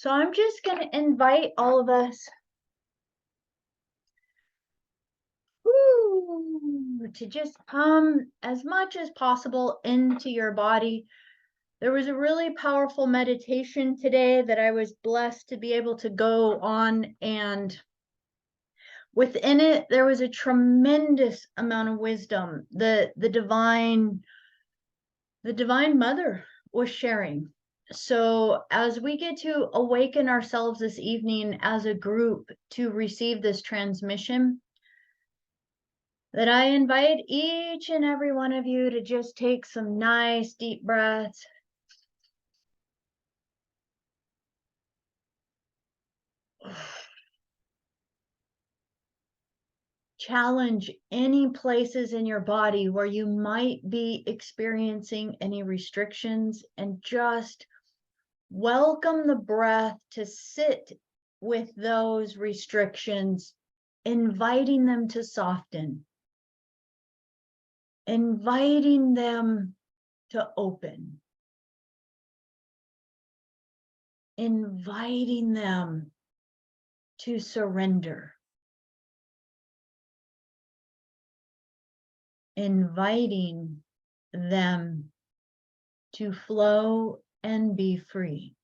So I'm just going to invite all of us to just come as much as possible into your body. There was a really powerful meditation today that I was blessed to be able to go on, and within it there was a tremendous amount of wisdom. The divine mother was sharing. So as we get to awaken ourselves this evening as a group to receive this transmission, that I invite each and every one of you to just take some nice deep breaths. Challenge any places in your body where you might be experiencing any restrictions, and just welcome the breath to sit with those restrictions, inviting them to soften, inviting them to open, inviting them to surrender, inviting them to flow and be free.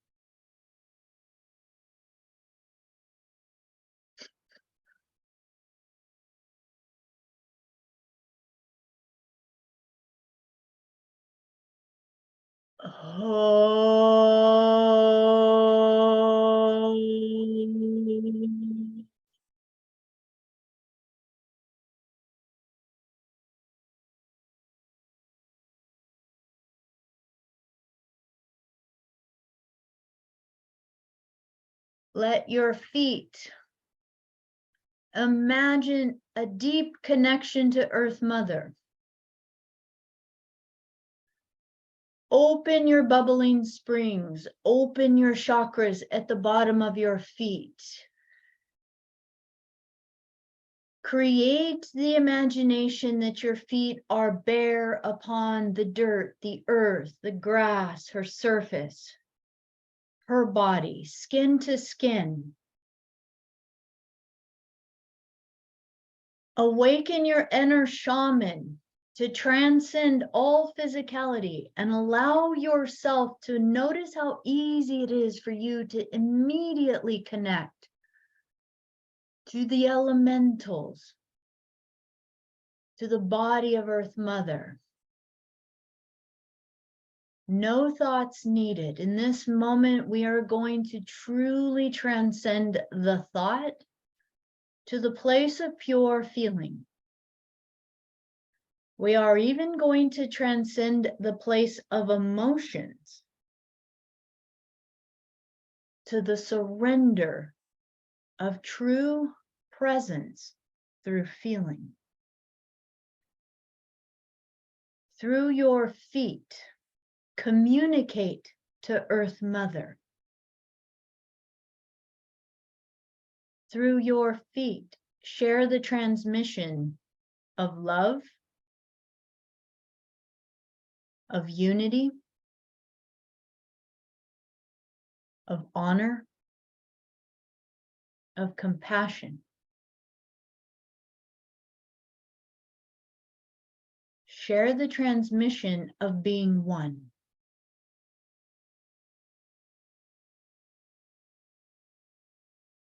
Let your feet imagine a deep connection to Earth Mother. Open your bubbling springs, open your chakras at the bottom of your feet. Create the imagination that your feet are bare upon the dirt, the earth, the grass, her surface, her body, skin to skin. Awaken your inner shaman to transcend all physicality and allow yourself to notice how easy it is for you to immediately connect to the elementals, to the body of Earth Mother. No thoughts needed. In this moment, we are going to truly transcend the thought to the place of pure feeling. We are even going to transcend the place of emotions to the surrender of true presence through feeling. Through your feet, communicate to Earth Mother. Through your feet, share the transmission of love, of unity, of honor, of compassion. Share the transmission of being one.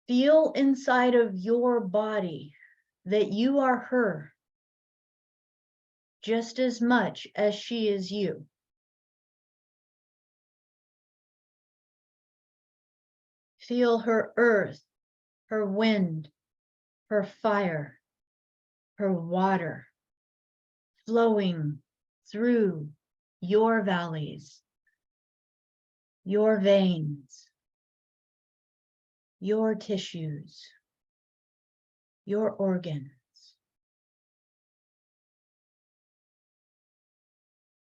Feel inside of your body that you are her just as much as she is you. Feel her earth, her wind, her fire, her water flowing through your valleys, your veins, your tissues, your organs,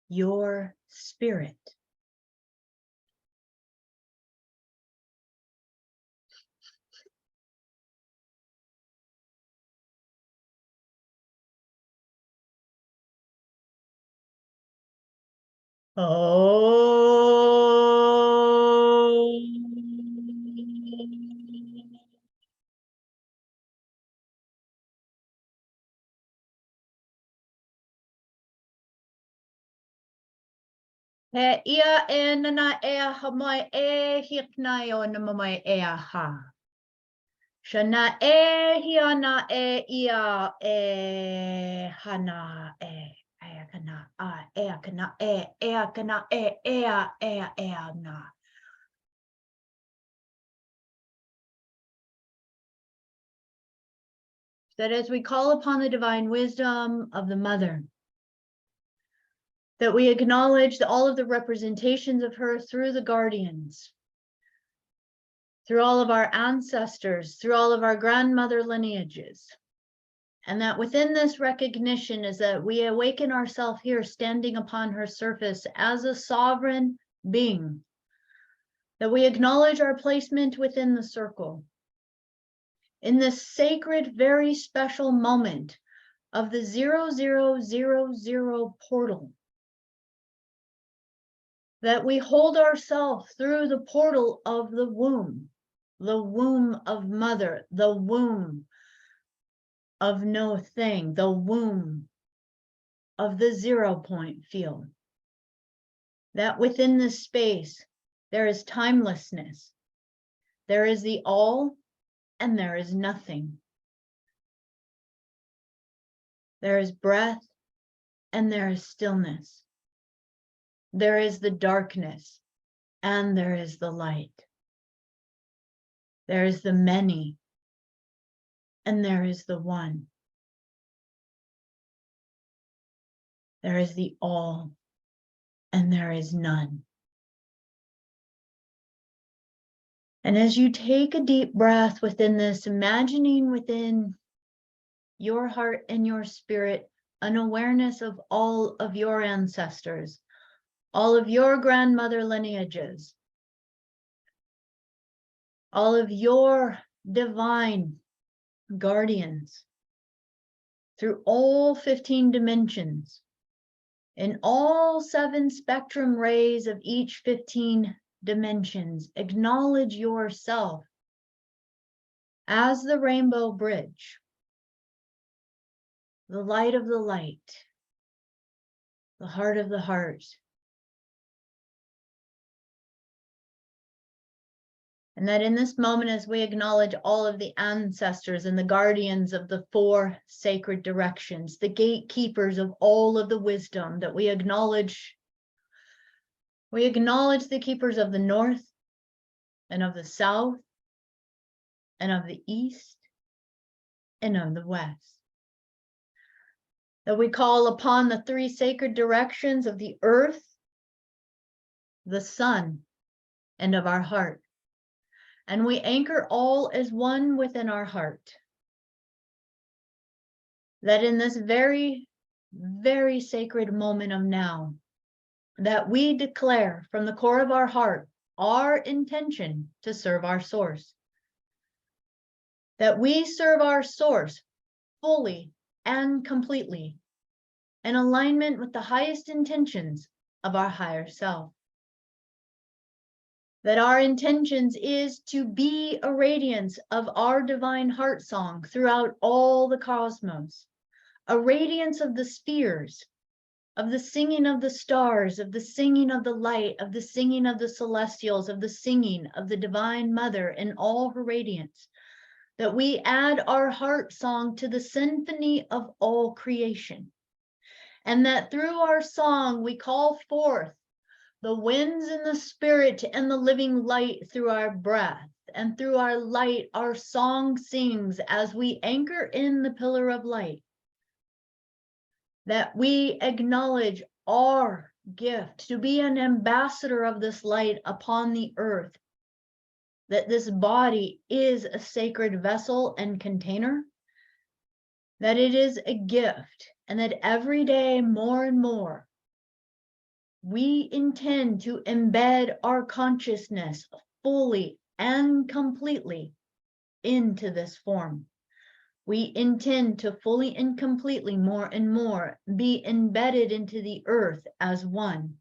your spirit. Oh. He ia e nana e ha mai e hikna o na mai e ha. Shana e hiana e ia e hana e kana a kana e kana e na. That as we call upon the divine wisdom of the mother, that we acknowledge all of the representations of her through the guardians, through all of our ancestors, through all of our grandmother lineages. And that within this recognition is that we awaken ourselves here standing upon her surface as a sovereign being, that we acknowledge our placement within the circle. In this sacred, very special moment of the 0000 portal, that we hold ourselves through the portal of the womb of mother, the womb of no thing, the womb of the 0 point field. That within this space, there is timelessness, there is the all, and there is nothing. There is breath, and there is stillness. There is the darkness, and there is the light. There is the many, and there is the one. There is the all, and there is none. And as you take a deep breath within this, imagining within your heart and your spirit an awareness of all of your ancestors, all of your grandmother lineages, all of your divine guardians through all 15 dimensions, in all 7 spectrum rays of each 15 dimensions. Acknowledge yourself as the rainbow bridge, the light of the light, the heart of the heart. And that in this moment, as we acknowledge all of the ancestors and the guardians of the 4 sacred directions, the gatekeepers of all of the wisdom, that we acknowledge the keepers of the north and of the south and of the east and of the west. That we call upon the 3 sacred directions of the earth, the sun, and of our heart. And we anchor all as one within our heart. That in this very, very sacred moment of now, that we declare from the core of our heart our intention to serve our source. That we serve our source fully and completely in alignment with the highest intentions of our higher self. That our intentions is to be a radiance of our divine heart song throughout all the cosmos, a radiance of the spheres, of the singing of the stars, of the singing of the light, of the singing of the celestials, of the singing of the divine mother in all her radiance. That we add our heart song to the symphony of all creation. And that through our song, we call forth the winds and the spirit and the living light through our breath. And through our light, our song sings as we anchor in the pillar of light. That we acknowledge our gift to be an ambassador of this light upon the earth. That this body is a sacred vessel and container. That it is a gift, and that every day more and more, we intend to embed our consciousness fully and completely into this form. We intend to fully and completely, more and more, be embedded into the earth as one.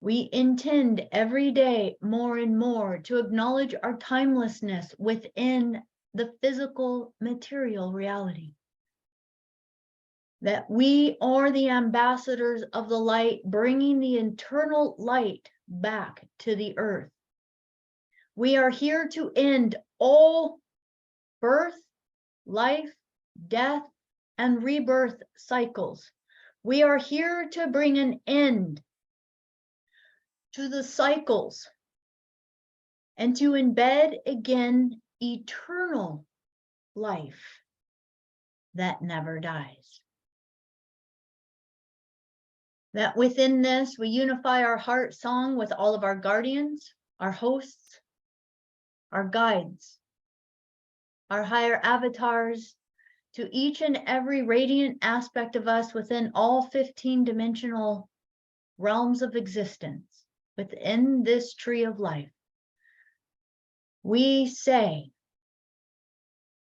We intend every day more and more to acknowledge our timelessness within the physical material reality. that we are the ambassadors of the light, bringing the eternal light back to the earth. We are here to end all birth, life, death, and rebirth cycles. We are here to bring an end to the cycles and to embed again eternal life that never dies. That within this, we unify our heart song with all of our guardians, our hosts, our guides, our higher avatars, to each and every radiant aspect of us within all 15 dimensional realms of existence, within this tree of life. We say,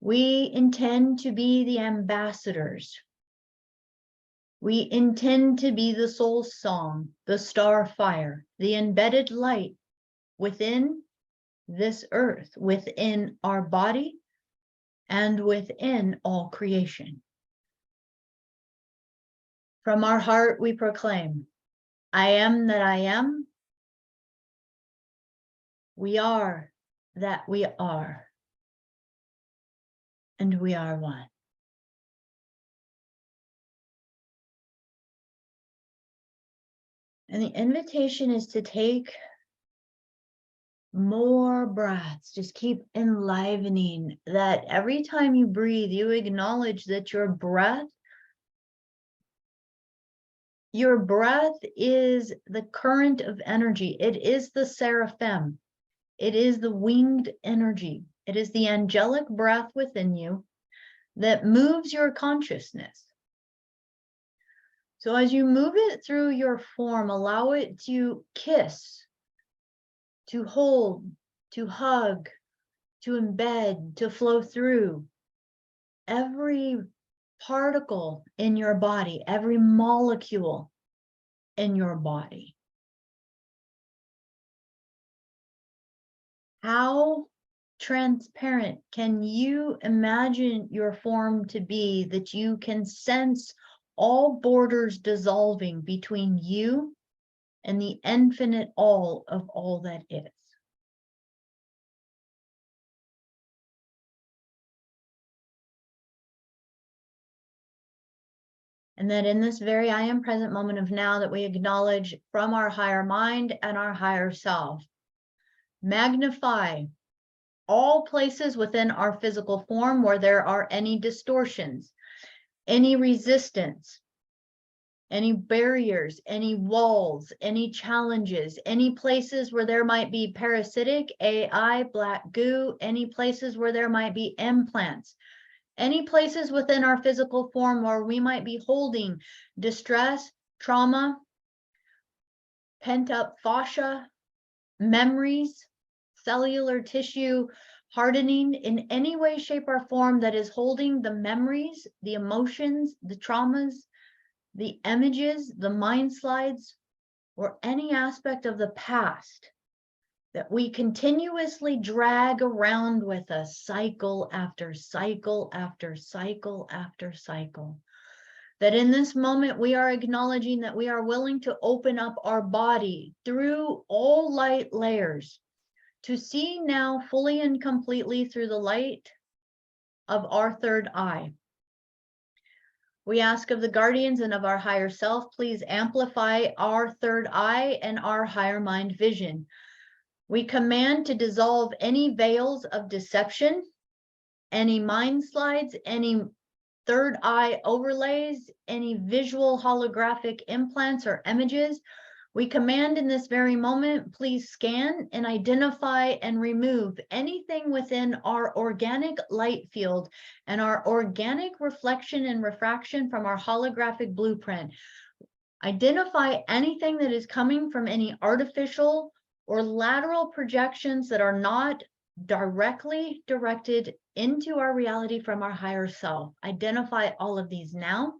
we intend to be the ambassadors. We intend to be the soul song, the star fire, the embedded light within this earth, within our body, and within all creation. From our heart, we proclaim, I am that I am. We are that we are. And we are one. And the invitation is to take more breaths. Just keep enlivening that every time you breathe, you acknowledge that your breath is the current of energy. It is the seraphim. It is the winged energy. It is the angelic breath within you that moves your consciousness. So as you move it through your form, allow it to kiss, to hold, to hug, to embed, to flow through every particle in your body, every molecule in your body. How transparent can you imagine your form to be that you can sense all borders dissolving between you and the infinite all of all that is? And that in this very I am present moment of now, that we acknowledge from our higher mind and our higher self, magnify all places within our physical form where there are any distortions, any resistance, any barriers, any walls, any challenges, any places where there might be parasitic, AI, black goo, any places where there might be implants, any places within our physical form where we might be holding distress, trauma, pent up fascia, memories, cellular tissue hardening in any way, shape, or form that is holding the memories, the emotions, the traumas, the images, the mind slides, or any aspect of the past that we continuously drag around with us cycle after cycle after cycle after cycle. That in this moment, we are acknowledging that we are willing to open up our body through all light layers to see now fully and completely through the light of our third eye. We ask of the guardians and of our higher self, please amplify our third eye and our higher mind vision. We command to dissolve any veils of deception, any mind slides, any third eye overlays, any visual holographic implants or images. We command in this very moment, please scan and identify and remove anything within our organic light field and our organic reflection and refraction from our holographic blueprint. Identify anything that is coming from any artificial or lateral projections that are not directly directed into our reality from our higher self. Identify all of these now.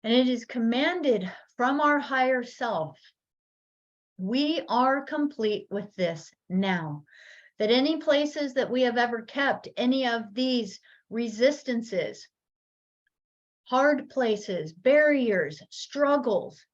And it is commanded from our higher self. We are complete with this now. That any places that we have ever kept any of these resistances, hard places, barriers, struggles,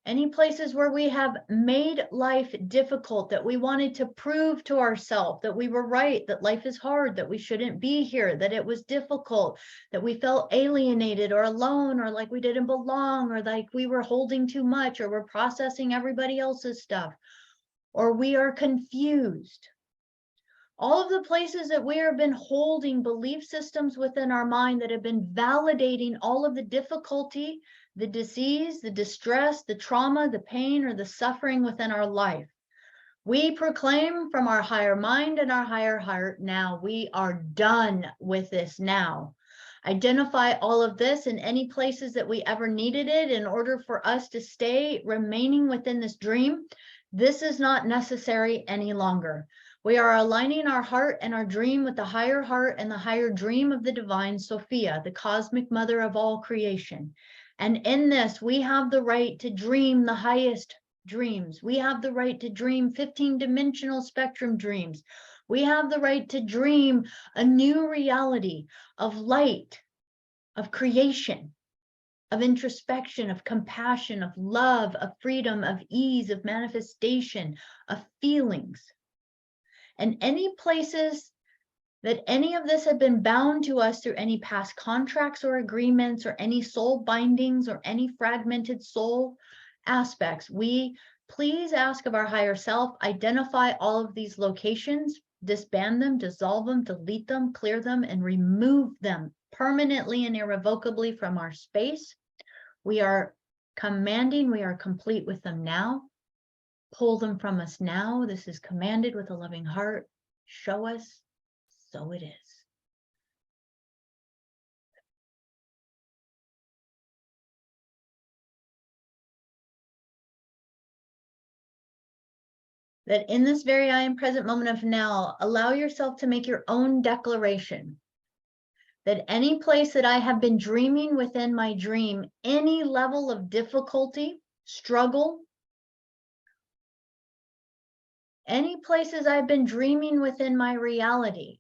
any places where we have made life difficult, that we wanted to prove to ourselves that we were right, that life is hard, that we shouldn't be here, that it was difficult, that we felt alienated or alone, or like we didn't belong, or like we were holding too much, or we're processing everybody else's stuff, or we are confused. All of the places that we have been holding belief systems within our mind that have been validating all of the difficulty, the disease, the distress, the trauma, the pain, or the suffering within our life. We proclaim from our higher mind and our higher heart, now we are done with this now. Identify all of this in any places that we ever needed it in order for us to stay remaining within this dream. This is not necessary any longer. We are aligning our heart and our dream with the higher heart and the higher dream of the divine Sophia, the cosmic mother of all creation. And in this, we have the right to dream the highest dreams. We have the right to dream 15-dimensional spectrum dreams. We have the right to dream a new reality of light, of creation, of introspection, of compassion, of love, of freedom, of ease, of manifestation, of feelings. And any places that any of this had been bound to us through any past contracts or agreements or any soul bindings or any fragmented soul aspects, we please ask of our higher self, identify all of these locations, disband them, dissolve them, delete them, clear them, and remove them permanently and irrevocably from our space. We are commanding, we are complete with them now. Pull them from us now. This is commanded with a loving heart. Show us, so it is. That in this very I am present moment of now, allow yourself to make your own declaration. That any place that I have been dreaming within my dream, any level of difficulty, struggle, any places I've been dreaming within my reality,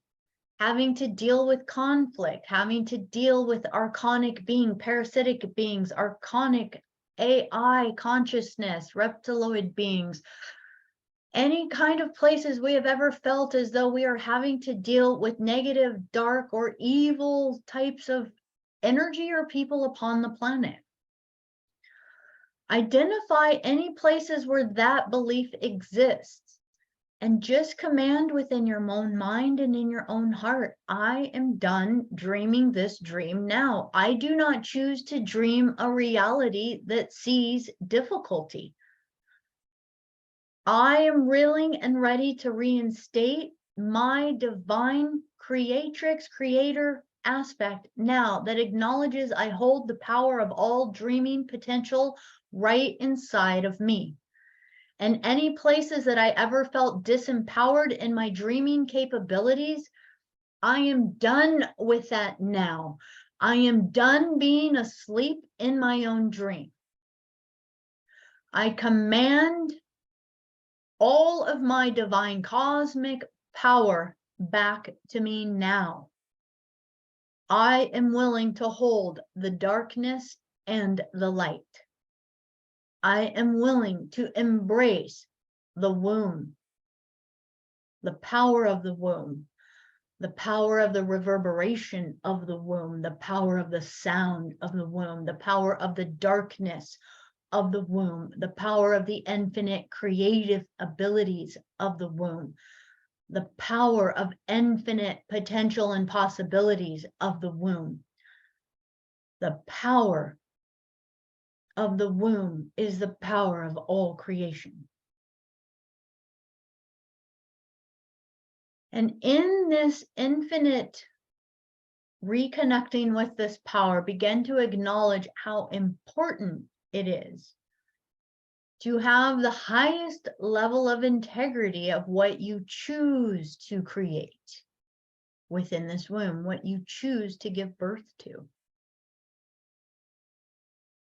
having to deal with conflict, having to deal with archonic being, parasitic beings, archonic AI consciousness, reptiloid beings, any kind of places we have ever felt as though we are having to deal with negative, dark, or evil types of energy or people upon the planet. Identify any places where that belief exists. And just command within your own mind and in your own heart, I am done dreaming this dream now. I do not choose to dream a reality that sees difficulty. I am willing and ready to reinstate my divine creatrix, creator aspect now that acknowledges I hold the power of all dreaming potential right inside of me. And any places that I ever felt disempowered in my dreaming capabilities, I am done with that now. I am done being asleep in my own dream. I command all of my divine cosmic power back to me now. I am willing to hold the darkness and the light. I am willing to embrace the womb, the power of the womb, the power of the reverberation of the womb, the power of the sound of the womb, the power of the darkness of the womb, the power of the infinite creative abilities of the womb, the power of infinite potential and possibilities of the womb. The power of the womb is the power of all creation. And in this infinite reconnecting with this power, begin to acknowledge how important it is to have the highest level of integrity of what you choose to create within this womb, what you choose to give birth to.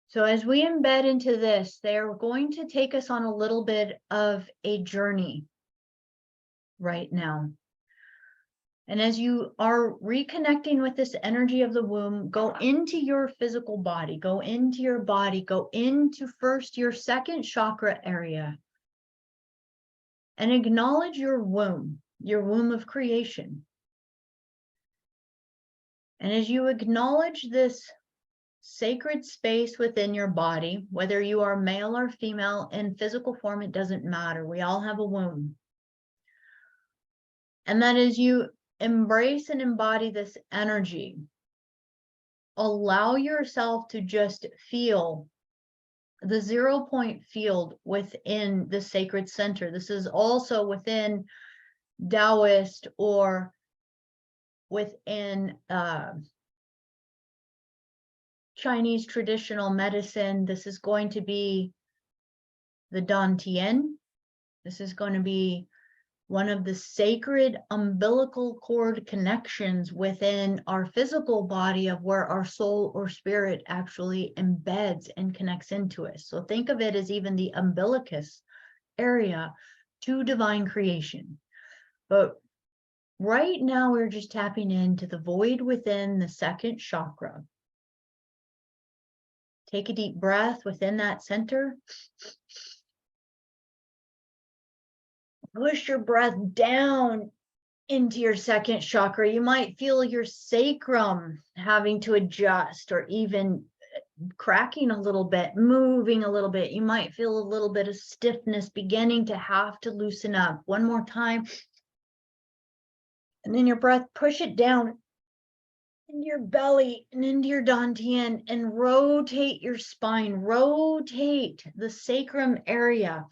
So as we embed into this, they're going to take us on a little bit of a journey right now. And as you are reconnecting with this energy of the womb, go into your physical body, go into your body, go into first your second chakra area, and acknowledge your womb of creation. And as you acknowledge this sacred space within your body, whether you are male or female in physical form, it doesn't matter. We all have a womb. And then as you embrace and embody this energy, allow yourself to just feel the 0 point field within the sacred center. This is also within Taoist or within Chinese traditional medicine. This is going to be the Dantian. This is going to be one of the sacred umbilical cord connections within our physical body of where our soul or spirit actually embeds and connects into us. So think of it as even the umbilicus area to divine creation. But right now we're just tapping into the void within the second chakra. Take a deep breath within that center. Push your breath down into your second chakra. You might feel your sacrum having to adjust or even cracking a little bit, moving a little bit. You might feel a little bit of stiffness beginning to have to loosen up. One more time. And then your breath, push it down into your belly and into your dantian and rotate your spine, rotate the sacrum area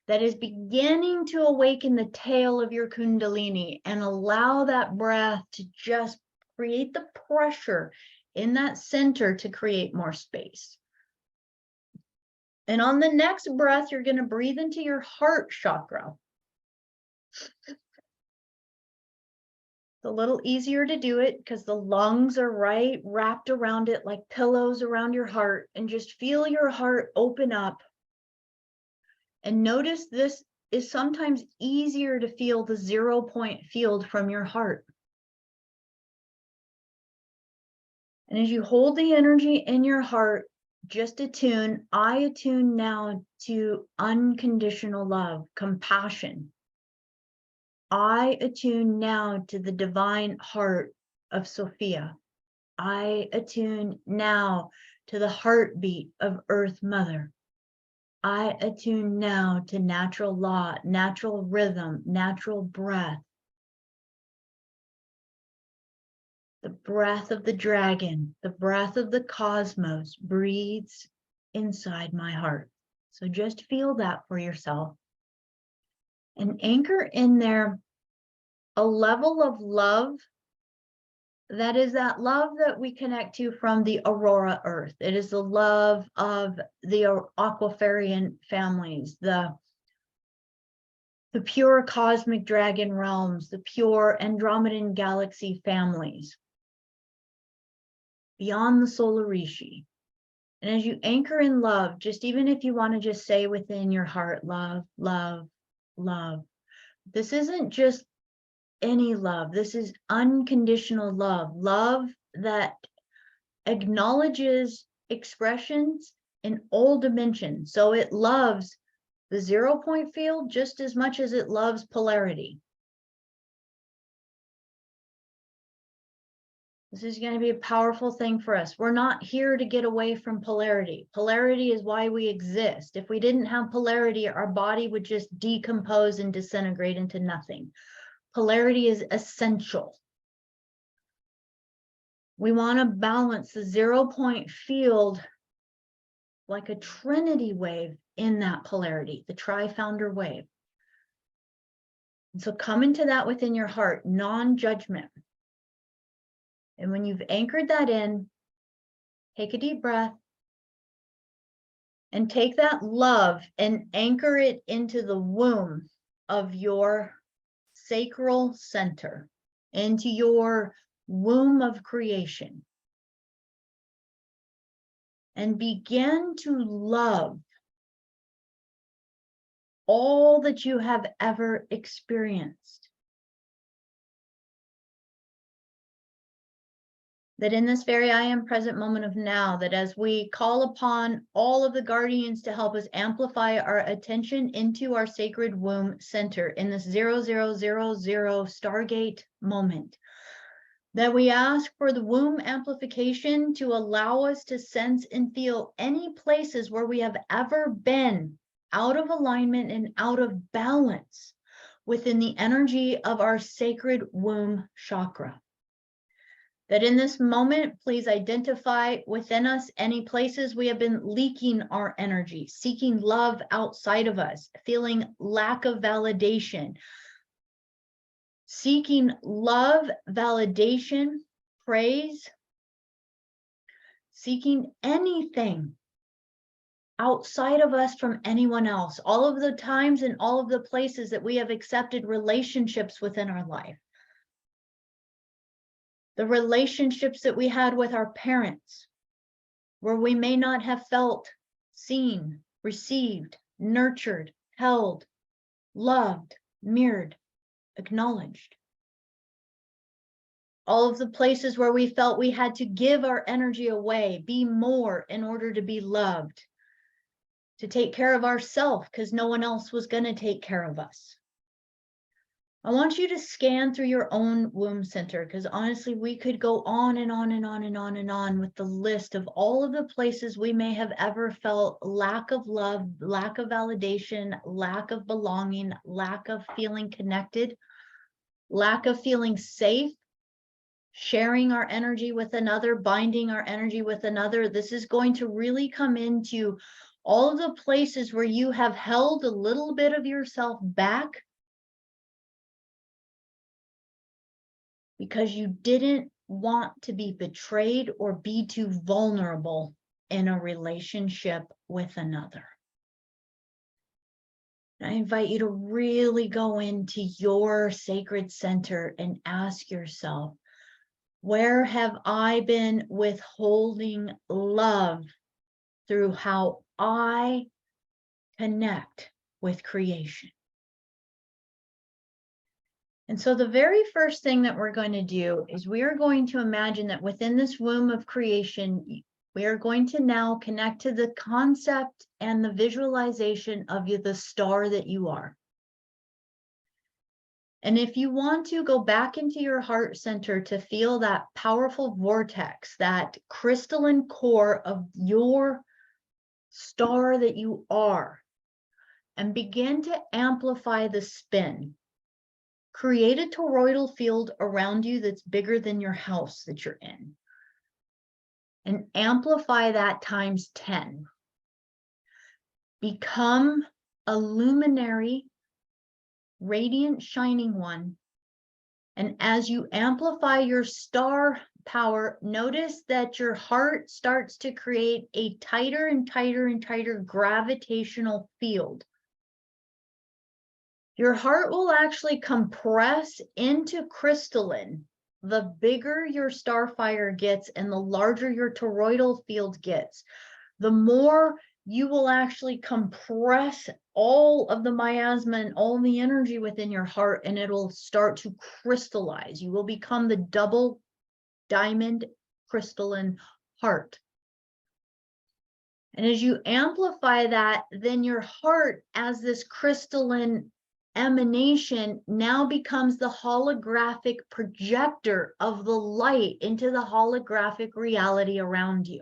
that is beginning to awaken the tail of your kundalini, and allow that breath to just create the pressure in that center to create more space. And on the next breath, you're going to breathe into your heart chakra. It's a little easier to do it because the lungs are right wrapped around it like pillows around your heart, and just feel your heart open up. And notice this is sometimes easier to feel the 0 point field from your heart. And as you hold the energy in your heart, just attune. I attune now to unconditional love, compassion. I attune now to the divine heart of Sophia. I attune now to the heartbeat of Earth Mother. I attune now to natural law, natural rhythm, natural breath. The breath of the dragon, the breath of the cosmos breathes inside my heart. So just feel that for yourself. And anchor in there a level of love that is that love that we connect to from the Aurora Earth. It is the love of the Aquafarian families, the pure cosmic dragon realms, the pure Andromedan galaxy families, beyond the solar Rishi. And as you anchor in love, just even if you want to just say within your heart, love, love, love. This isn't just any love. This is unconditional love. Love that acknowledges expressions in all dimensions. So it loves the 0 point field just as much as it loves polarity. This is going to be a powerful thing for us. We're not here to get away from polarity. Polarity is why we exist. If we didn't have polarity, our body would just decompose and disintegrate into nothing. Polarity is essential. We want to balance the 0 point field like a trinity wave in that polarity, the tri-founder wave. And so come into that within your heart, non-judgment. And when you've anchored that in, take a deep breath and take that love and anchor it into the womb of your sacral center, into your womb of creation. And begin to love all that you have ever experienced. That in this very I am present moment of now, that as we call upon all of the guardians to help us amplify our attention into our sacred womb center in this 0000 Stargate moment, that we ask for the womb amplification to allow us to sense and feel any places where we have ever been out of alignment and out of balance within the energy of our sacred womb chakra. That in this moment, please identify within us any places we have been leaking our energy, seeking love outside of us, feeling lack of validation, seeking love, validation, praise, seeking anything outside of us from anyone else. All of the times and all of the places that we have accepted relationships within our life. The relationships that we had with our parents, where we may not have felt seen, received, nurtured, held, loved, mirrored, acknowledged. All of the places where we felt we had to give our energy away, be more in order to be loved, to take care of ourselves because no one else was going to take care of us. I want you to scan through your own womb center, because honestly, we could go on and on and on and on and on with the list of all of the places we may have ever felt lack of love, lack of validation, lack of belonging, lack of feeling connected, lack of feeling safe, sharing our energy with another, binding our energy with another. This is going to really come into all of the places where you have held a little bit of yourself back because you didn't want to be betrayed or be too vulnerable in a relationship with another. I invite you to really go into your sacred center and ask yourself, where have I been withholding love through how I connect with creation? And so the very first thing that we're going to do is we are going to imagine that within this womb of creation, we are going to now connect to the concept and the visualization of you, the star that you are. And if you want to go back into your heart center to feel that powerful vortex, that crystalline core of your star that you are, and begin to amplify the spin. Create a toroidal field around you that's bigger than your house that you're in. And amplify that times 10. Become a luminary, radiant, shining one. And as you amplify your star power, notice that your heart starts to create a tighter and tighter and tighter gravitational field. Your heart will actually compress into crystalline the bigger your star fire gets and the larger your toroidal field gets. The more you will actually compress all of the miasma and all the energy within your heart, and it'll start to crystallize. You will become the double diamond crystalline heart. And as you amplify that, then your heart as this crystalline emanation now becomes the holographic projector of the light into the holographic reality around you.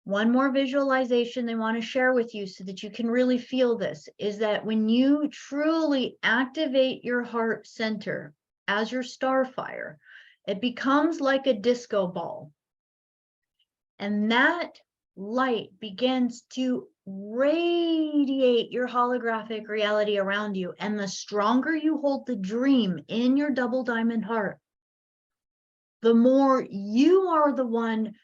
One more visualization they want to share with you so that you can really feel this is that when you truly activate your heart center as your star fire, it becomes like a disco ball. And that light begins to radiate your holographic reality around you. And the stronger you hold the dream in your double diamond heart, the more you are the one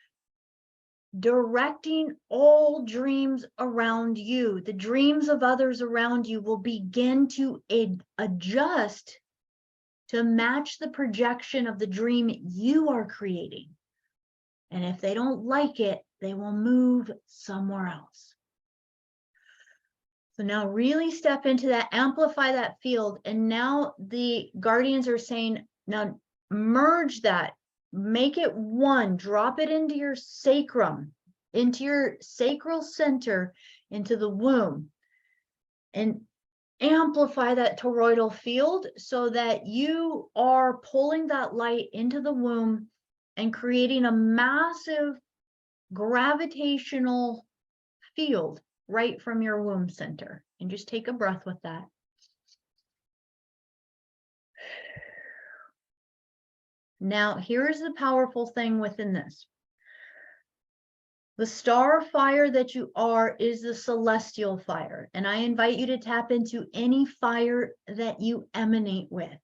directing all dreams around you. The dreams of others around you will begin to adjust to match the projection of the dream you are creating. And if they don't like it, they will move somewhere else. So now really step into that, amplify that field. And now the guardians are saying, now merge that, make it one, drop it into your sacrum, into your sacral center, into the womb, and amplify that toroidal field so that you are pulling that light into the womb and creating a massive gravitational field right from your womb center. And just take a breath with that. Now, here's the powerful thing within this. The star fire that you are is the celestial fire. And I invite you to tap into any fire that you emanate with.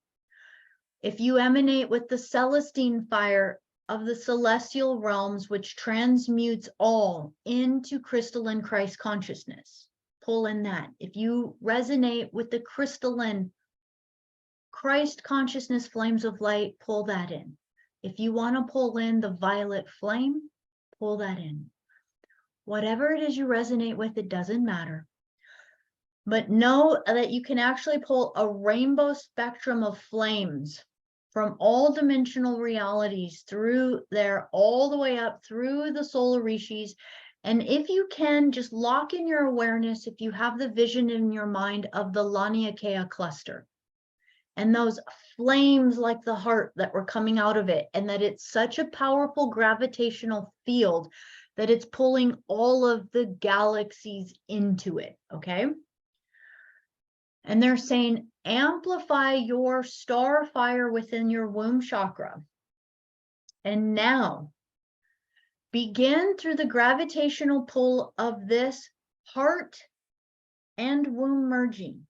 If you emanate with the Celestine fire of the celestial realms, which transmutes all into crystalline Christ consciousness, pull in that. If you resonate with the crystalline Christ consciousness flames of light, pull that in. If you want to pull in the violet flame, pull that in. Whatever it is you resonate with, it doesn't matter. But know that you can actually pull a rainbow spectrum of flames from all dimensional realities through there, all the way up through the solar rishis. And if you can, just lock in your awareness, if you have the vision in your mind of the Laniakea cluster and those flames like the heart that were coming out of it, and that it's such a powerful gravitational field that it's pulling all of the galaxies into it, okay? And they're saying, amplify your star fire within your womb chakra. And now, begin through the gravitational pull of this heart and womb merging.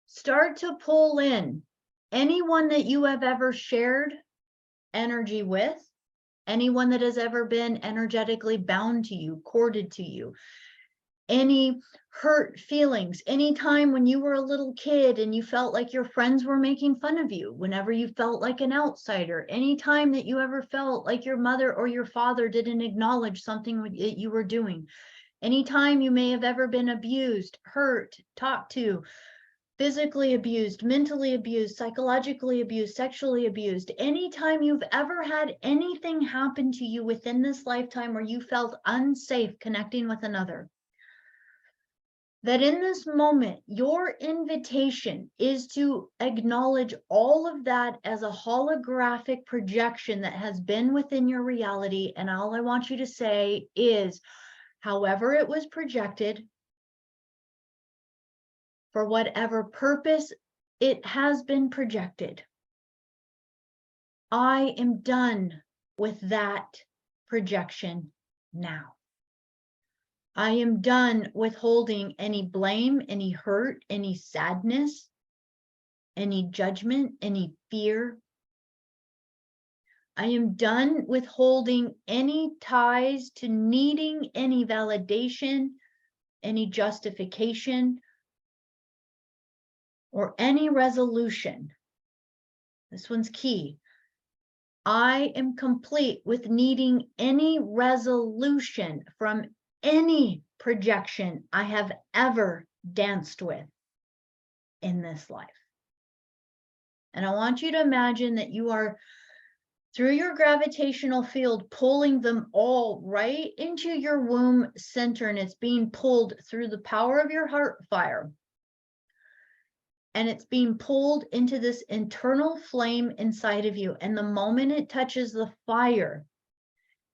Start to pull in anyone that you have ever shared energy with, anyone that has ever been energetically bound to you, corded to you, any hurt feelings, any time when you were a little kid and you felt like your friends were making fun of you, whenever you felt like an outsider, any time that you ever felt like your mother or your father didn't acknowledge something that you were doing, any time you may have ever been abused, hurt, talked to, physically abused, mentally abused, psychologically abused, sexually abused, anytime you've ever had anything happen to you within this lifetime where you felt unsafe connecting with another, that in this moment, your invitation is to acknowledge all of that as a holographic projection that has been within your reality. And all I want you to say is, however it was projected, for whatever purpose it has been projected, I am done with that projection now. I am done with holding any blame, any hurt, any sadness, any judgment, any fear. I am done with holding any ties to needing any validation, any justification, or any resolution. This one's key. I am complete with needing any resolution from any projection I have ever danced with in this life. And I want you to imagine that you are, through your gravitational field, pulling them all right into your womb center, and it's being pulled through the power of your heart fire. And it's being pulled into this internal flame inside of you. And the moment it touches the fire,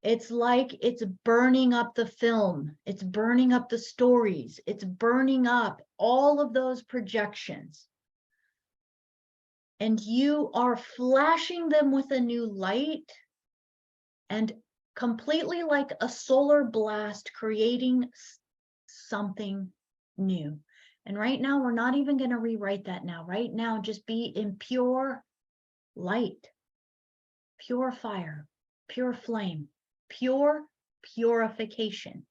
it's like it's burning up the film. It's burning up the stories. It's burning up all of those projections. And you are flashing them with a new light, and completely like a solar blast, creating something new. And right now, we're not even going to rewrite that now. Right now, just be in pure light, pure fire, pure flame, pure purification.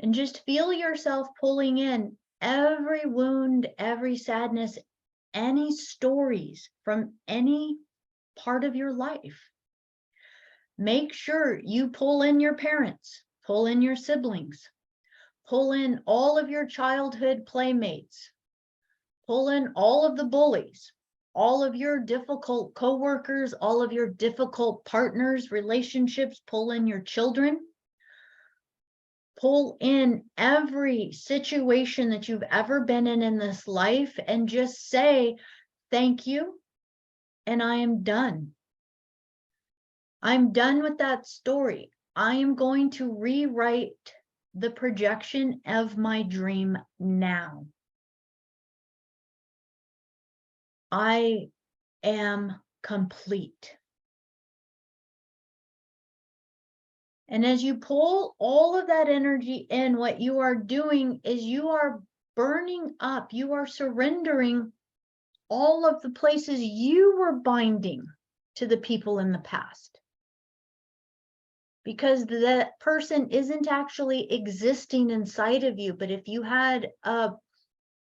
And just feel yourself pulling in every wound, every sadness, any stories from any part of your life. Make sure you pull in your parents, pull in your siblings, pull in all of your childhood playmates, pull in all of the bullies, all of your difficult coworkers, all of your difficult partners, relationships, pull in your children. Pull in every situation that you've ever been in this life and just say, thank you, and I am done. I'm done with that story. I am going to rewrite the projection of my dream now. I am complete. And as you pull all of that energy in, what you are doing is you are burning up, you are surrendering all of the places you were binding to the people in the past. Because that person isn't actually existing inside of you. But if you had a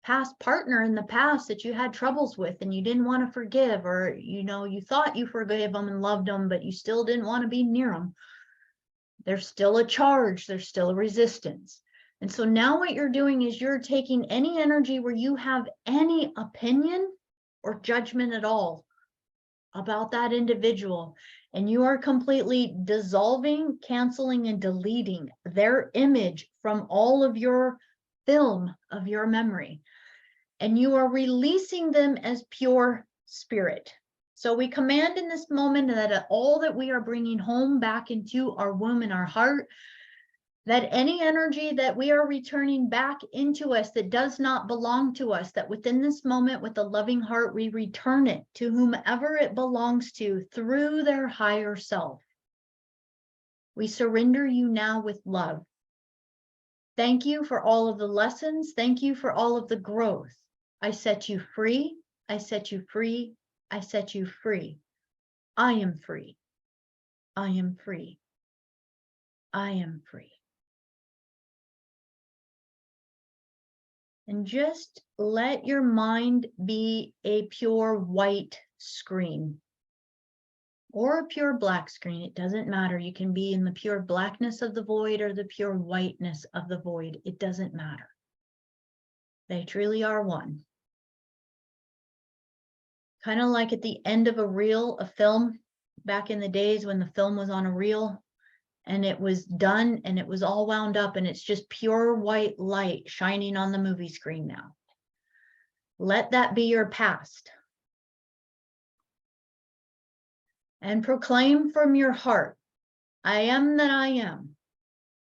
past partner in the past that you had troubles with and you didn't want to forgive, or you thought you forgave them and loved them, but you still didn't want to be near them, there's still a charge, there's still a resistance. And so now what you're doing is you're taking any energy where you have any opinion or judgment at all about that individual, and you are completely dissolving, canceling, and deleting their image from all of your film of your memory. And you are releasing them as pure spirit. So we command in this moment that all that we are bringing home back into our womb and our heart, that any energy that we are returning back into us that does not belong to us, that within this moment with a loving heart, we return it to whomever it belongs to through their higher self. We surrender you now with love. Thank you for all of the lessons. Thank you for all of the growth. I set you free. I set you free. I set you free. I am free. I am free. I am free. And just let your mind be a pure white screen or a pure black screen. It doesn't matter. You can be in the pure blackness of the void or the pure whiteness of the void. It doesn't matter. They truly are one. Kind of like at the end of a reel, a film, back in the days when the film was on a reel and it was done and it was all wound up and it's just pure white light shining on the movie screen now. Let that be your past. And proclaim from your heart, I am that I am.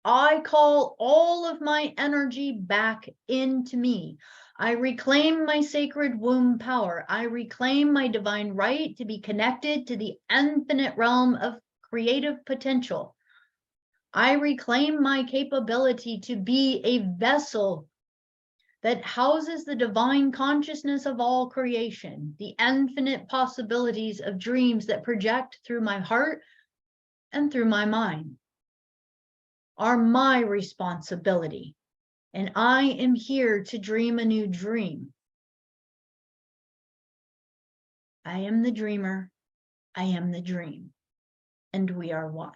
I call all of my energy back into me. I reclaim my sacred womb power. I reclaim my divine right to be connected to the infinite realm of creative potential. I reclaim my capability to be a vessel that houses the divine consciousness of all creation, the infinite possibilities of dreams that project through my heart and through my mind are my responsibility. And I am here to dream a new dream. I am the dreamer. I am the dream. And we are one.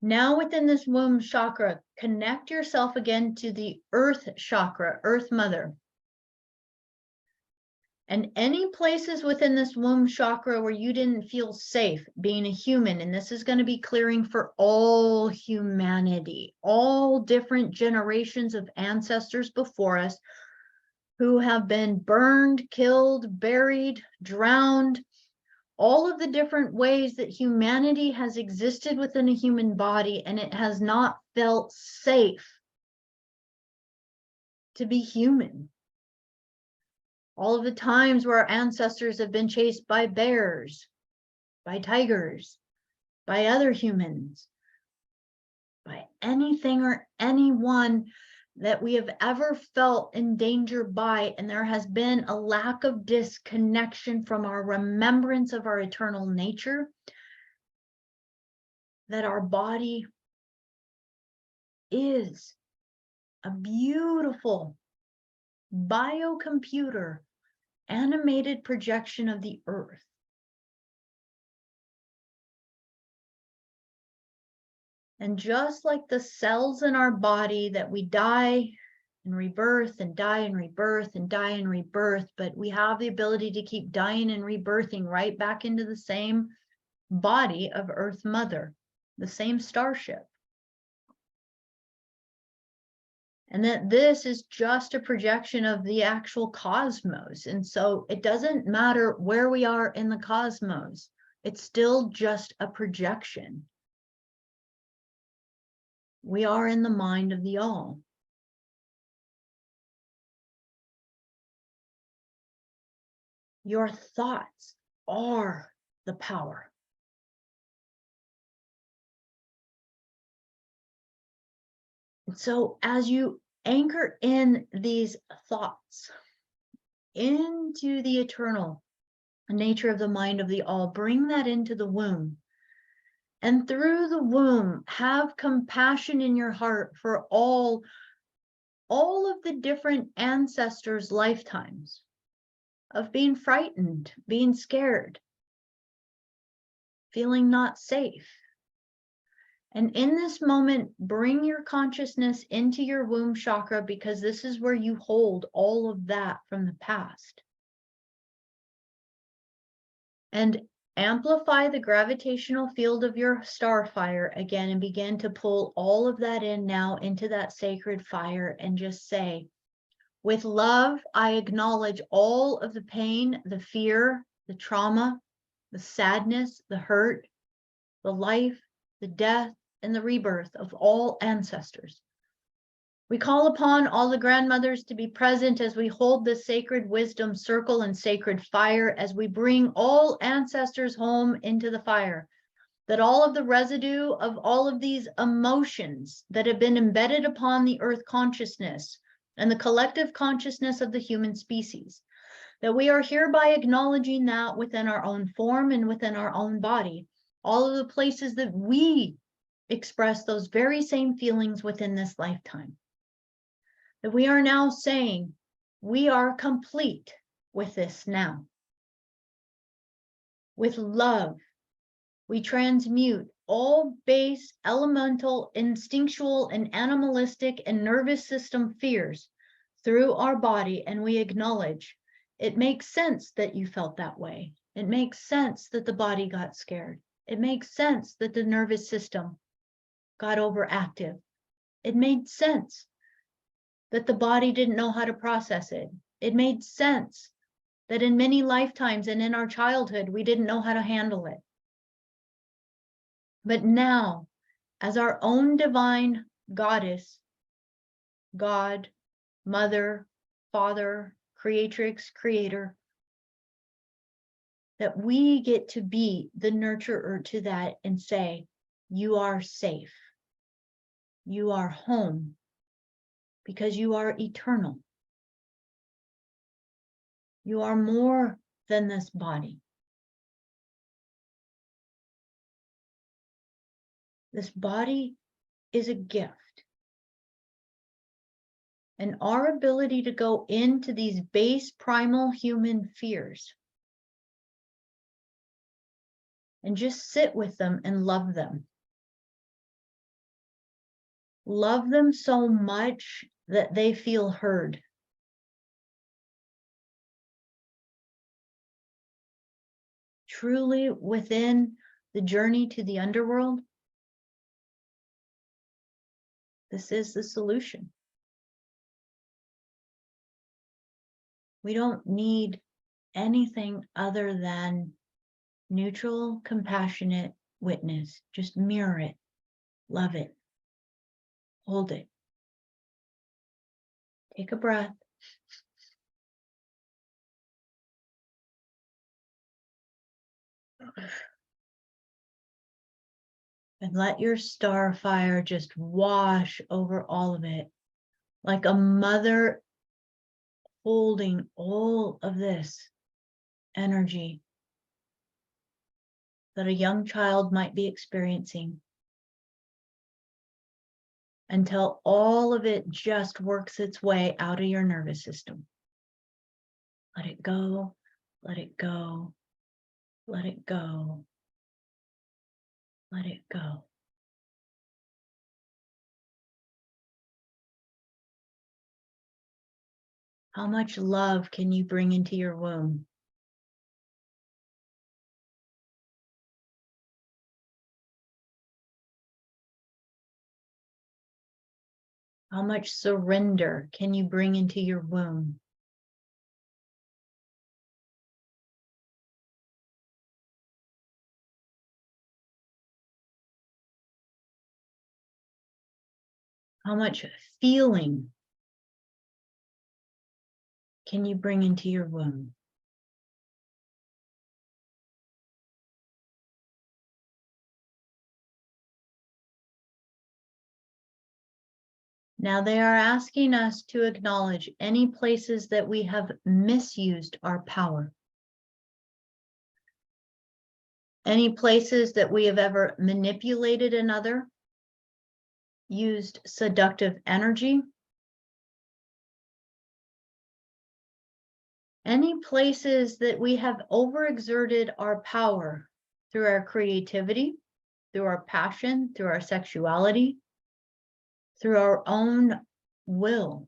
Now within this womb chakra, connect yourself again to the earth chakra, earth mother. And any places within this womb chakra where you didn't feel safe being a human, and this is going to be clearing for all humanity, all different generations of ancestors before us who have been burned, killed, buried, drowned, all of the different ways that humanity has existed within a human body, and it has not felt safe to be human. All of the times where our ancestors have been chased by bears, by tigers, by other humans, by anything or anyone that we have ever felt in danger by, and there has been a lack of disconnection from our remembrance of our eternal nature, that our body is a beautiful biocomputer animated projection of the earth. And just like the cells in our body that we die and rebirth and die and rebirth and die and rebirth, but we have the ability to keep dying and rebirthing right back into the same body of Earth Mother, the same starship. And that this is just a projection of the actual cosmos. And so it doesn't matter where we are in the cosmos, it's still just a projection. We are in the mind of the all. Your thoughts are the power. And so as you anchor in these thoughts into the eternal nature of the mind of the all, bring that into the womb. And through the womb, have compassion in your heart for all of the different ancestors' lifetimes of being frightened, being scared, feeling not safe. And in this moment, bring your consciousness into your womb chakra, because this is where you hold all of that from the past. And amplify the gravitational field of your star fire again, and begin to pull all of that in now into that sacred fire, and just say, with love, I acknowledge all of the pain, the fear, the trauma, the sadness, the hurt, the life, the death, and the rebirth of all ancestors. We call upon all the grandmothers to be present as we hold this sacred wisdom circle and sacred fire, as we bring all ancestors home into the fire, that all of the residue of all of these emotions that have been embedded upon the earth consciousness and the collective consciousness of the human species, that we are hereby acknowledging that within our own form and within our own body, all of the places that we express those very same feelings within this lifetime. That we are now saying, we are complete with this now. With love, we transmute all base, elemental, instinctual, and animalistic and nervous system fears through our body, and we acknowledge it makes sense that you felt that way. It makes sense that the body got scared. It makes sense that the nervous system got overactive. It made sense that the body didn't know how to process it. It made sense that in many lifetimes and in our childhood, we didn't know how to handle it. But now, as our own divine goddess, God, Mother, Father, Creatrix, Creator, that we get to be the nurturer to that and say, you are safe. You are home, because you are eternal. You are more than this body. This body is a gift. And our ability to go into these base primal human fears and just sit with them and love them. Love them so much that they feel heard. Truly within the journey to the underworld, this is the solution. We don't need anything other than neutral, compassionate witness. Just mirror it, love it, hold it. Take a breath. And let your star fire just wash over all of it, like a mother holding all of this energy that a young child might be experiencing, until all of it just works its way out of your nervous system. Let it go, let it go, let it go, let it go. How much love can you bring into your womb? How much surrender can you bring into your womb? How much feeling can you bring into your womb? Now they are asking us to acknowledge any places that we have misused our power. Any places that we have ever manipulated another, used seductive energy. Any places that we have overexerted our power through our creativity, through our passion, through our sexuality, through our own will,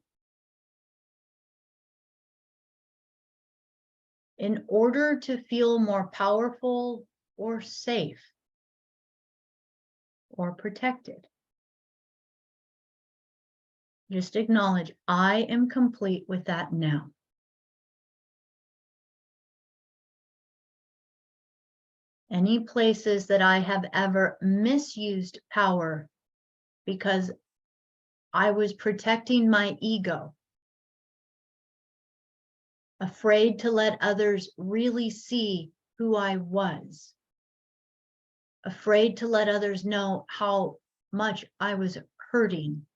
in order to feel more powerful or safe or protected. Just acknowledge, I am complete with that now. Any places that I have ever misused power because I was protecting my ego, afraid to let others really see who I was, afraid to let others know how much I was hurting,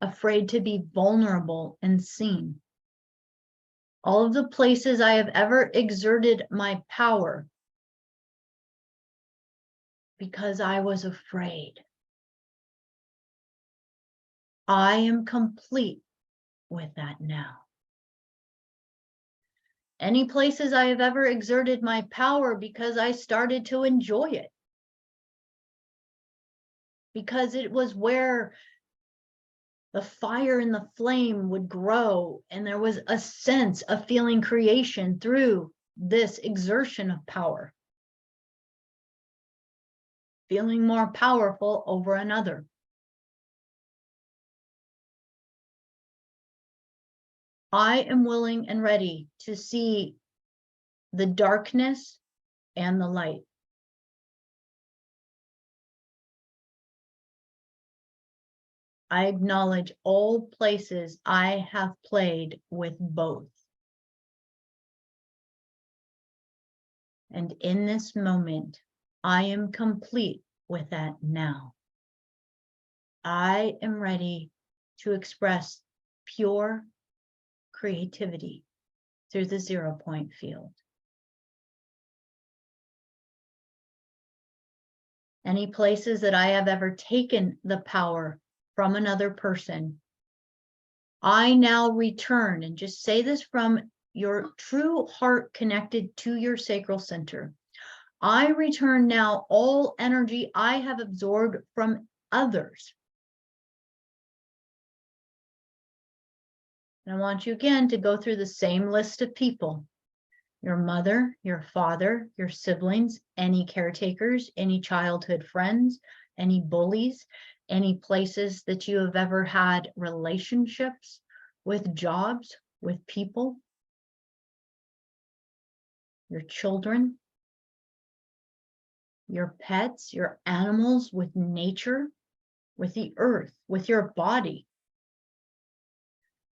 afraid to be vulnerable and seen. All of the places I have ever exerted my power because I was afraid. I am complete with that now. Any places I have ever exerted my power because I started to enjoy it, because it was where the fire and the flame would grow, and there was a sense of feeling creation through this exertion of power, feeling more powerful over another. I am willing and ready to see the darkness and the light. I acknowledge all places I have played with both. And in this moment, I am complete with that now. I am ready to express pure creativity through the 0 point field. Any places that I have ever taken the power from another person, I now return, and just say this from your true heart connected to your sacral center. I return now all energy I have absorbed from others. And I want you again to go through the same list of people: your mother, your father, your siblings, any caretakers, any childhood friends, any bullies, any places that you have ever had relationships with, jobs, with people, your children, your pets, your animals, with nature, with the earth, with your body.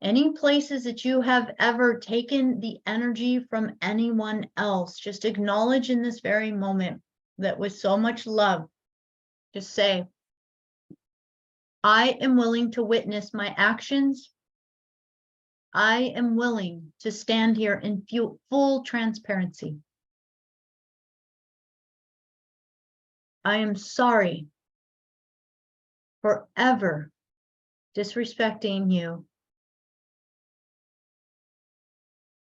Any places that you have ever taken the energy from anyone else, just acknowledge in this very moment that with so much love, just say, I am willing to witness my actions. I am willing to stand here in full transparency. I am sorry for ever disrespecting you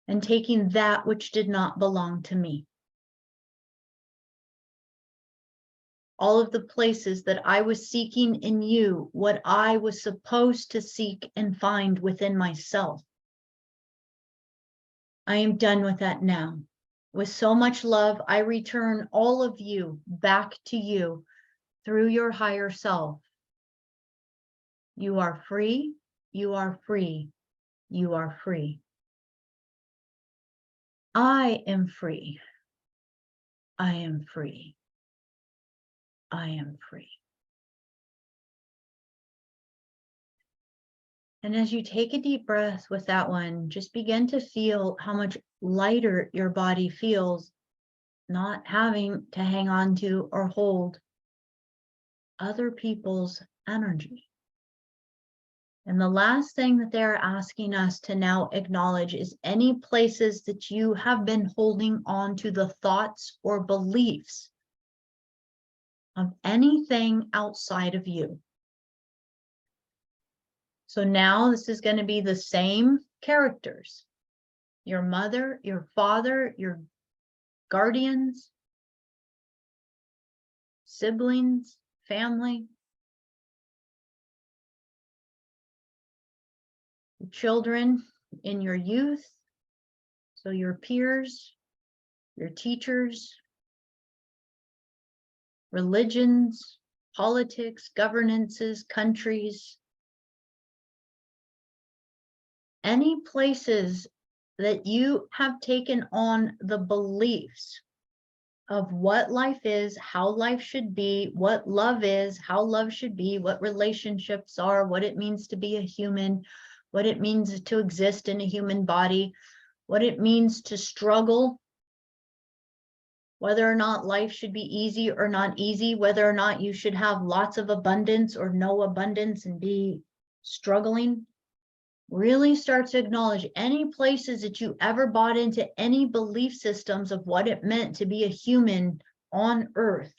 and taking that which did not belong to me. all of the places that I was seeking in you, what I was supposed to seek and find within myself. I am done with that now. With so much love, I return all of you back to you through your higher self. You are free, you are free, you are free. I am free. I am free. I am free. And as you take a deep breath with that one, just begin to feel how much lighter your body feels, not having to hang on to or hold other people's energy. And the last thing that they're asking us to now acknowledge is any places that you have been holding on to the thoughts or beliefs of anything outside of you. So now this is going to be the same characters. Your mother, your father, your guardians, siblings, family, children in your youth, so your peers, your teachers, religions, politics, governances, countries, any places that you have taken on the beliefs of what life is, how life should be, what love is, how love should be, what relationships are, what it means to be a human, what it means to exist in a human body, what it means to struggle, whether or not life should be easy or not easy, whether or not you should have lots of abundance or no abundance and be struggling. Really start to acknowledge any places that you ever bought into any belief systems of what it meant to be a human on earth.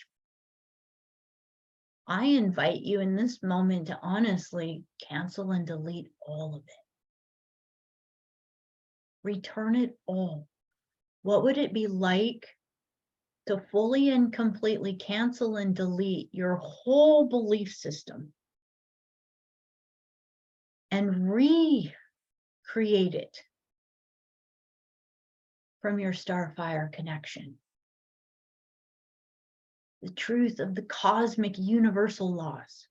I invite you in this moment to honestly cancel and delete all of it. Return it all. What would it be like to fully and completely cancel and delete your whole belief system and recreate it from your starfire connection? The truth of the cosmic universal laws,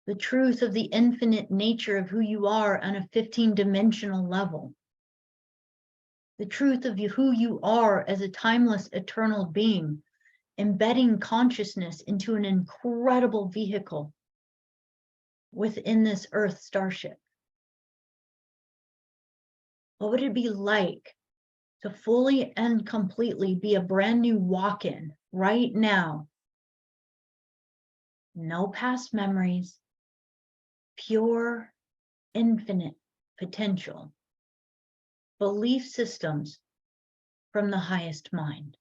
the truth of the infinite nature of who you are on a 15-dimensional level, the truth of who you are as a timeless, eternal being, embedding consciousness into an incredible vehicle within this Earth starship. What would it be like to fully and completely be a brand new walk-in right now? No past memories, pure, infinite potential, belief systems from the highest mind.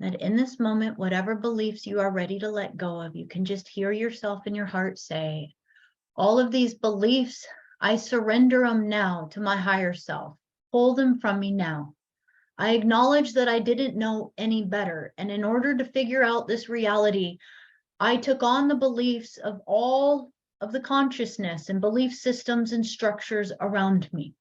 That in this moment, whatever beliefs you are ready to let go of, you can just hear yourself in your heart say, all of these beliefs, I surrender them now to my higher self. Pull them from me now. I acknowledge that I didn't know any better. And in order to figure out this reality, I took on the beliefs of all of the consciousness and belief systems and structures around me.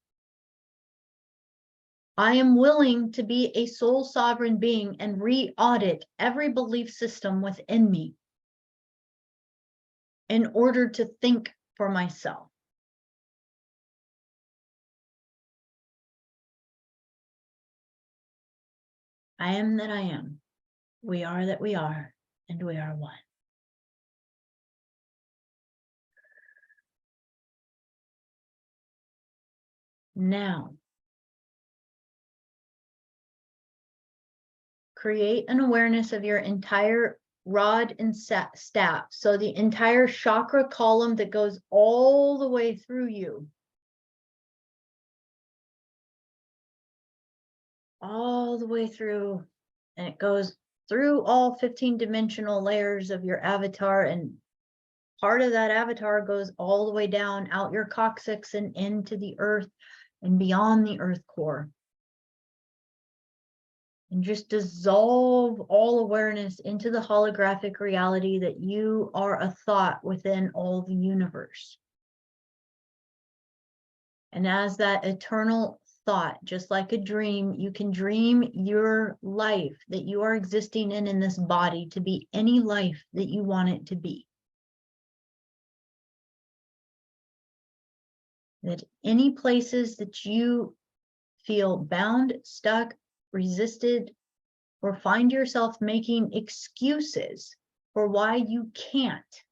I am willing to be a soul sovereign being and re-audit every belief system within me in order to think for myself. I am that I am. We are that we are, and we are one. Now, create an awareness of your entire rod and staff. So the entire chakra column that goes all the way through you. All the way through, and it goes through all 15-dimensional layers of your avatar, and part of that avatar goes all the way down out your coccyx and into the earth and beyond the earth core. And just dissolve all awareness into the holographic reality that you are a thought within all the universe. And as that eternal thought, just like a dream, you can dream your life that you are existing in this body to be any life that you want it to be. That any places that you feel bound, stuck, resisted, or find yourself making excuses for why you can't,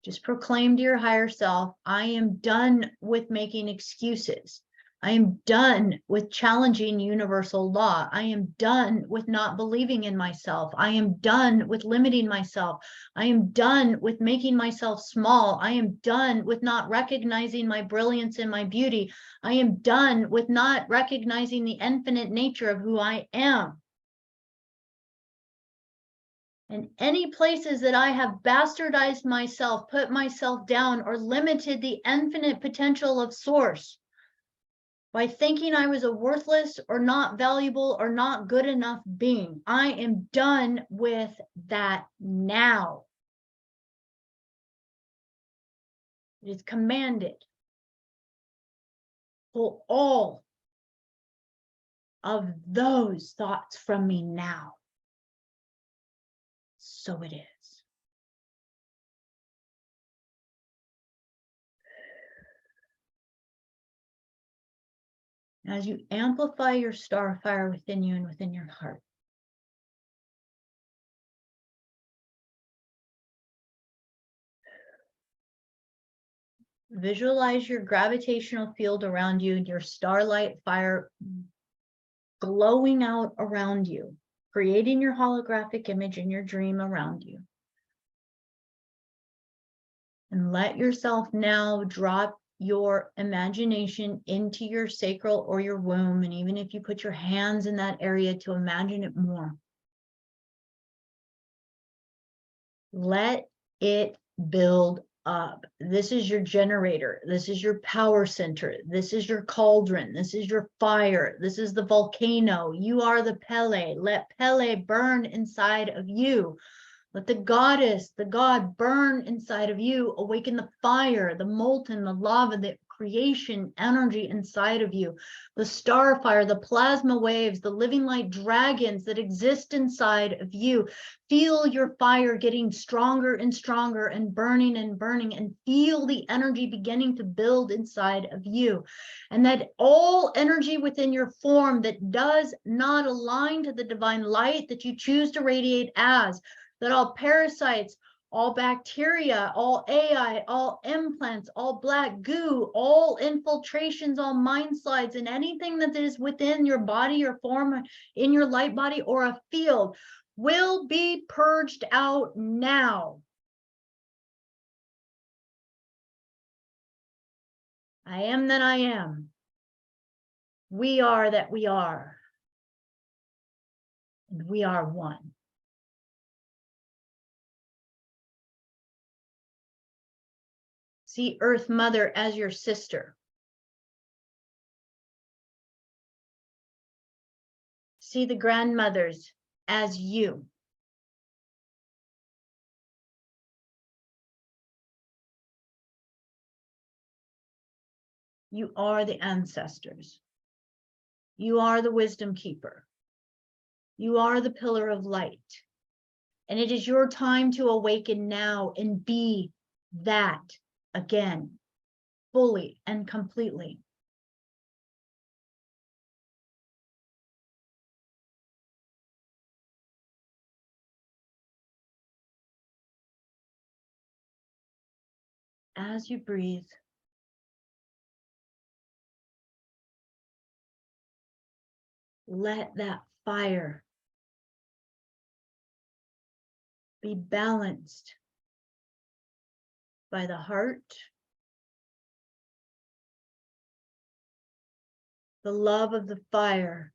just proclaim to your higher self, I am done with making excuses. I am done with challenging universal law. I am done with not believing in myself. I am done with limiting myself. I am done with making myself small. I am done with not recognizing my brilliance and my beauty. I am done with not recognizing the infinite nature of who I am. And any places that I have bastardized myself, put myself down, or limited the infinite potential of source by thinking I was a worthless or not valuable or not good enough being, I am done with that now. It is commanded. Pull all of those thoughts from me now. So it is. As you amplify your star fire within you and within your heart, visualize your gravitational field around you and your starlight fire glowing out around you, creating your holographic image in your dream around you. And let yourself now drop your imagination into your sacral or your womb. And even if you put your hands in that area to imagine it more, let it build up. This is your generator. This is your power center. This is your cauldron. This is your fire. This is the volcano. You are the Pele. Let Pele burn inside of you. Let the goddess, the god burn inside of you. Awaken the fire, the molten, the lava, the creation energy inside of you. The star fire, the plasma waves, the living light dragons that exist inside of you. Feel your fire getting stronger and stronger and burning, and feel the energy beginning to build inside of you. And that all energy within your form that does not align to the divine light that you choose to radiate as, that all parasites, all bacteria, all AI, all implants, all black goo, all infiltrations, all mind slides, and anything that is within your body or form in your light body or a field will be purged out now. I am that I am. We are that we are. And we are one. See Earth Mother as your sister. See the grandmothers as you. You are the ancestors. You are the wisdom keeper. You are the pillar of light. And it is your time to awaken now and be that again, fully and completely. As you breathe, let that fire be balanced by the heart, the love of the fire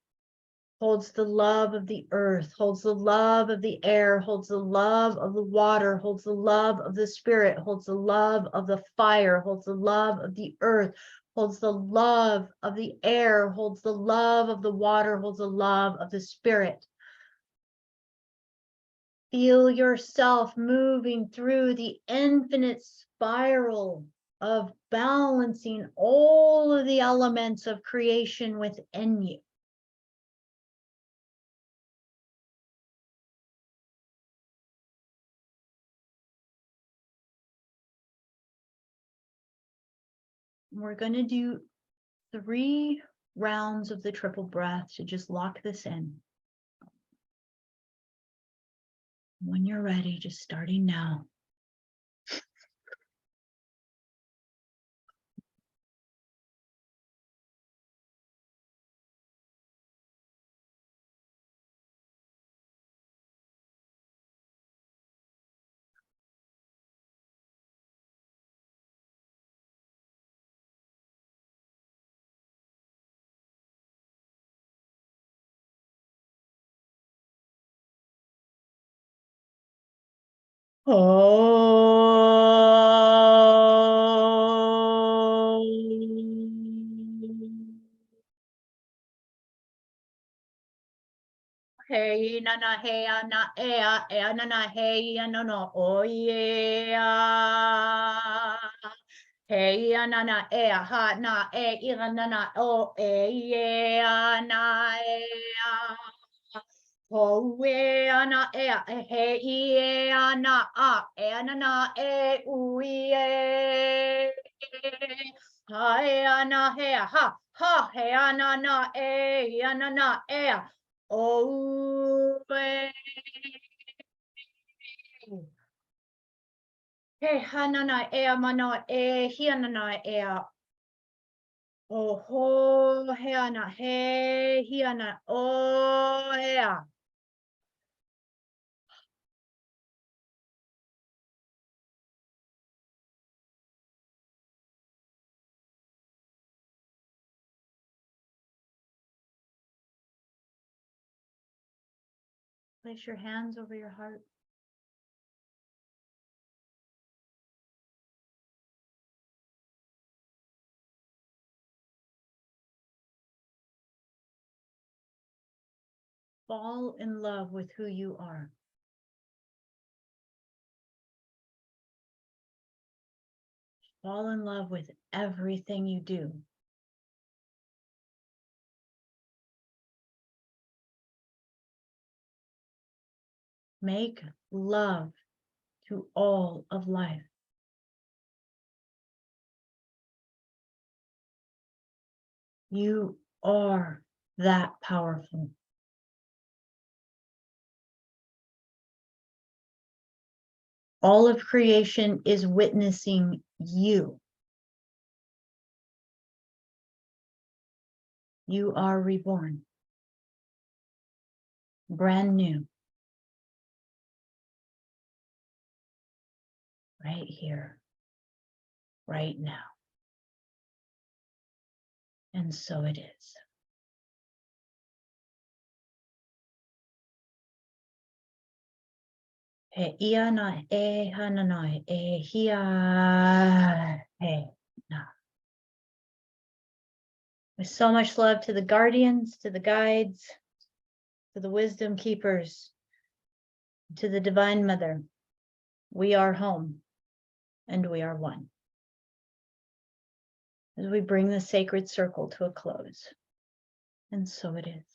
holds the love of the earth, holds the love of the air, holds the love of the water, holds the love of the spirit, holds the love of the fire, holds the love of the earth, holds the love of the air, holds the love of the water, holds the love of the spirit. Feel yourself moving through the infinite spiral of balancing all of the elements of creation within you. We're going to do 3 rounds of the triple breath to just lock this in. When you're ready, just starting now. Oh. Hey na na hey na na na hey no no oh yeah. Hey na na ha na ira na na oh yeah na oh yeah na hey na na na ooh yeah. Hi na hey ha hey na na na na oh, hey, hanana ea mano e hianana ea. Oh, ho, heana he, hiana, oh, hea. Place your hands over your heart. Fall in love with who you are. Fall in love with everything you do. Make love to all of life. You are that powerful. All of creation is witnessing you. You are reborn. Brand new. Right here. Right now. And so it is. He ia na e hananai e hia he na. With so much love to the guardians, to the guides, to the wisdom keepers, to the Divine Mother. We are home and we are one. As we bring the sacred circle to a close. And so it is.